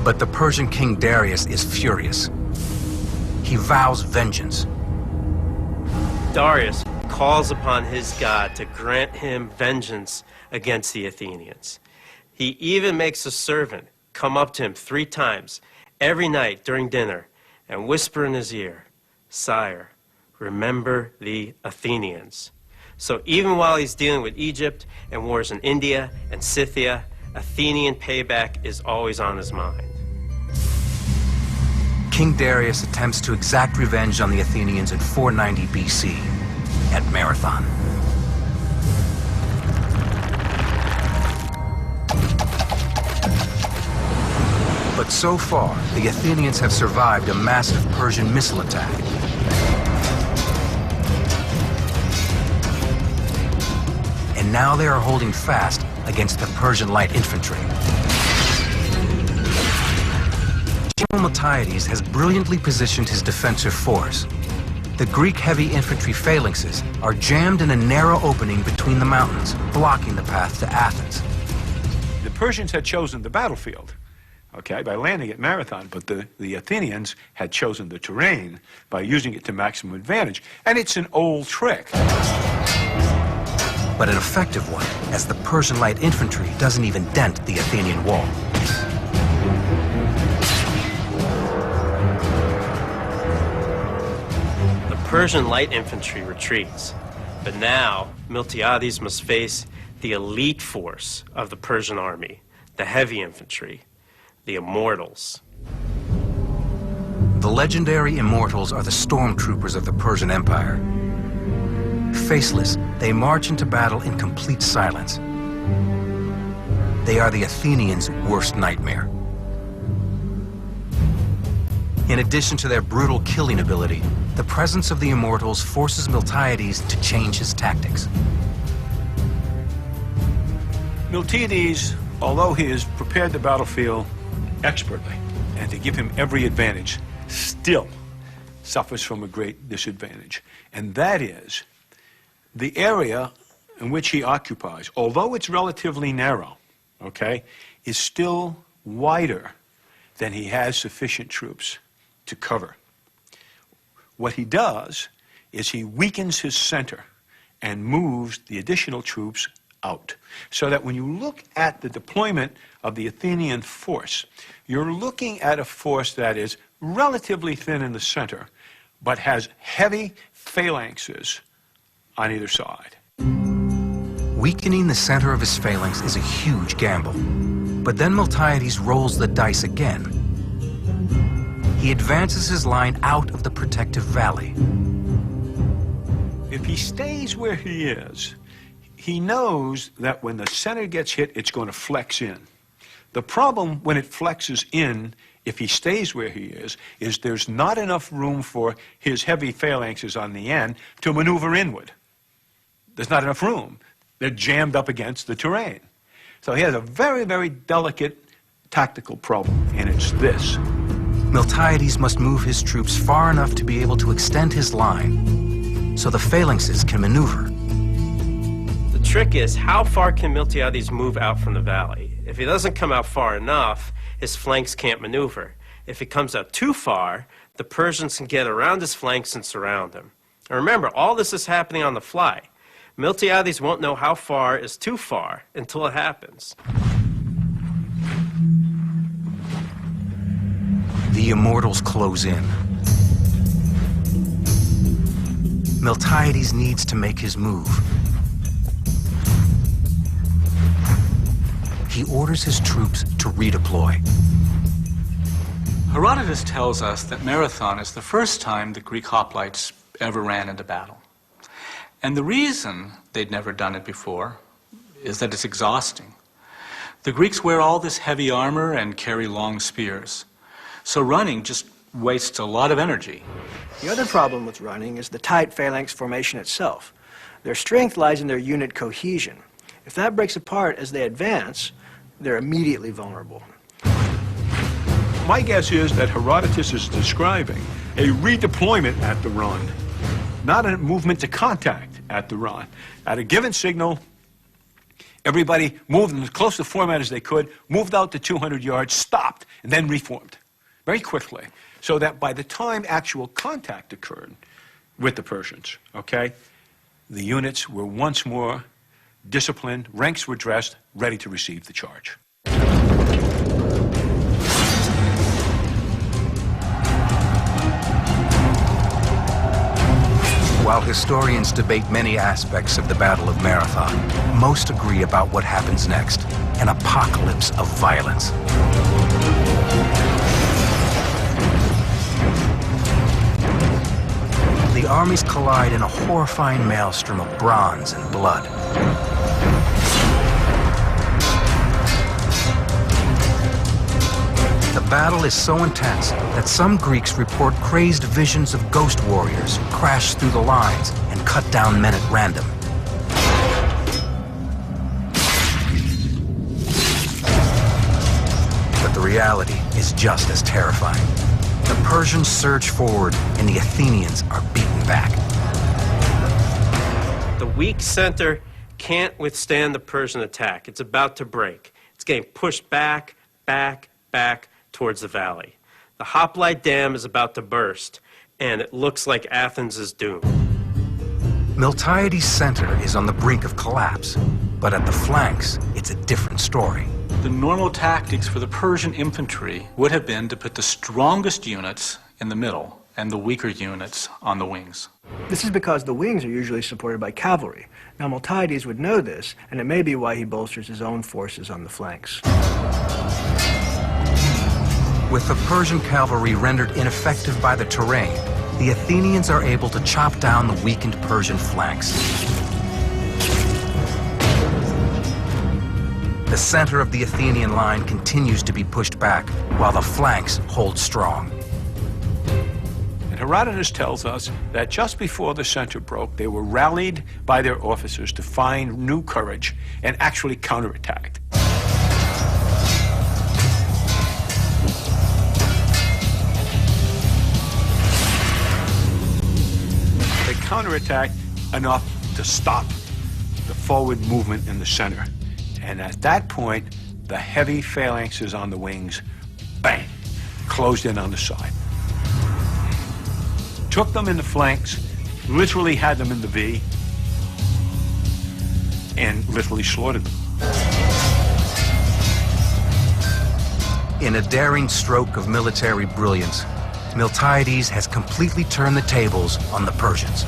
But the Persian king Darius is furious. He vows vengeance. Darius calls upon his god to grant him vengeance against the Athenians. He even makes a servant come up to him 3 times every night during dinner and whisper in his ear, "Sire, remember the Athenians." So even while he's dealing with Egypt and wars in India and Scythia, Athenian payback is always on his mind. King Darius attempts to exact revenge on the Athenians in 490 BC at Marathon. But so far, the Athenians have survived a massive Persian missile attack. And now they are holding fast against the Persian light infantry. General Miltiades has brilliantly positioned his defensive force. The Greek heavy infantry phalanxes are jammed in a narrow opening between the mountains, blocking the path to Athens. The Persians had chosen the battlefield, okay, by landing at Marathon, but the Athenians had chosen the terrain by using it to maximum advantage. And it's an old trick. But an effective one, as the Persian light infantry doesn't even dent the Athenian wall. Persian light infantry retreats, but now Miltiades must face the elite force of the Persian army, the heavy infantry, the Immortals. The legendary Immortals are the stormtroopers of the Persian Empire. Faceless, they march into battle in complete silence. They are the Athenians' worst nightmare. In addition to their brutal killing ability, the presence of the Immortals forces Miltiades to change his tactics. Miltiades, although he has prepared the battlefield expertly and to give him every advantage, still suffers from a great disadvantage. And that is the area in which he occupies, although it's relatively narrow, okay, is still wider than he has sufficient troops to cover. What he does is he weakens his center and moves the additional troops out. So that when you look at the deployment of the Athenian force, you're looking at a force that is relatively thin in the center, but has heavy phalanxes on either side. Weakening the center of his phalanx is a huge gamble. But then Miltiades rolls the dice again. He advances his line out of the protective valley. If he stays where he is, he knows that when the center gets hit, it's going to flex in. The problem when it flexes in, if he stays where he is there's not enough room for his heavy phalanxes on the end to maneuver inward. There's not enough room. They're jammed up against the terrain. So he has a very, very delicate tactical problem, and it's this. Miltiades must move his troops far enough to be able to extend his line so the phalanxes can maneuver. The trick is, how far can Miltiades move out from the valley? If he doesn't come out far enough, his flanks can't maneuver. If he comes out too far, the Persians can get around his flanks and surround him. And remember, all this is happening on the fly. Miltiades won't know how far is too far until it happens. The Immortals close in. Miltiades needs to make his move. He orders his troops to redeploy. Herodotus tells us that Marathon is the first time the Greek hoplites ever ran into battle. And the reason they'd never done it before is that it's exhausting. The Greeks wear all this heavy armor and carry long spears. So running just wastes a lot of energy. The other problem with running is the tight phalanx formation itself. Their strength lies in their unit cohesion. If that breaks apart as they advance, they're immediately vulnerable. My guess is that Herodotus is describing a redeployment at the run, not a movement to contact at the run. At a given signal, Everybody moved in as close to format as they could, moved out to 200 yards, stopped, and then reformed very quickly, so that by the time actual contact occurred with the Persians, okay, the units were once more disciplined, ranks were dressed, ready to receive the charge. While historians debate many aspects of the Battle of Marathon, most agree about what happens next, an apocalypse of violence. The armies collide in a horrifying maelstrom of bronze and blood. The battle is so intense that some Greeks report crazed visions of ghost warriors who crash through the lines and cut down men at random. But the reality is just as terrifying. The Persians surge forward and the Athenians are beaten back. The weak center can't withstand the Persian attack. It's about to break. It's getting pushed back, back, back towards the valley. The Hoplite Dam is about to burst, and it looks like Athens is doomed. Miltiades' center is on the brink of collapse, but at the flanks, it's a different story. The normal tactics for the Persian infantry would have been to put the strongest units in the middle and the weaker units on the wings. This is because the wings are usually supported by cavalry. Now Miltiades would know this, and it may be why he bolsters his own forces on the flanks. With the Persian cavalry rendered ineffective by the terrain, the Athenians are able to chop down the weakened Persian flanks. The center of the Athenian line continues to be pushed back, while the flanks hold strong. And Herodotus tells us that just before the center broke, they were rallied by their officers to find new courage and actually counterattacked. They counterattacked enough to stop the forward movement in the center. And at that point, the heavy phalanxes on the wings, bang, closed in on the side. Took them in the flanks, literally had them in the V, and literally slaughtered them. In a daring stroke of military brilliance, Miltiades has completely turned the tables on the Persians.